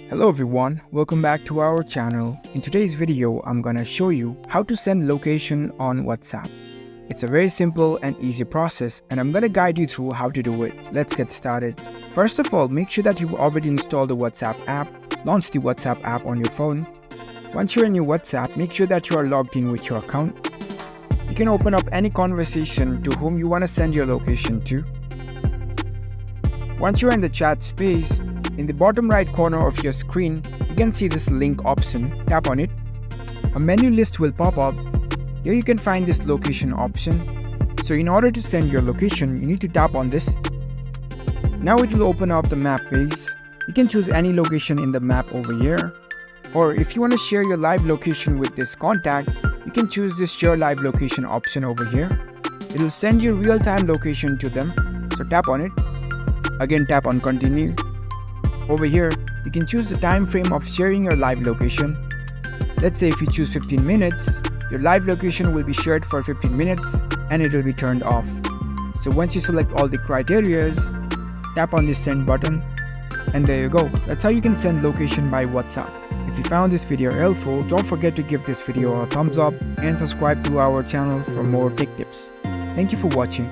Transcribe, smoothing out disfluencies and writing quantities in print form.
Hello everyone, welcome back to our channel. In today's video, I'm gonna show you how to send location on WhatsApp. It's a very simple and easy process and I'm gonna guide you through how to do it. Let's get started. First of all, make sure that you've already installed the WhatsApp app. Launch the WhatsApp app on your phone. Once you're in your WhatsApp, make sure that you are logged in with your account. You can open up any conversation to whom you want to send your location to. Once you're in the chat space, in the bottom right corner of your screen, you can see this link option. Tap on it. A menu list will pop up. Here you can find this location option. So in order to send your location, you need to tap on this. Now it will open up the map page. You can choose any location in the map over here. Or if you want to share your live location with this contact, you can choose this share live location option over here. It will send you real-time location to them. So tap on it. Again, tap on continue. Over here, you can choose the time frame of sharing your live location. Let's say if you choose 15 minutes, your live location will be shared for 15 minutes and it will be turned off. So once you select all the criterias, tap on this send button and there you go. That's how you can send location by WhatsApp. If you found this video helpful, don't forget to give this video a thumbs up and subscribe to our channel for more tech tips. Thank you for watching.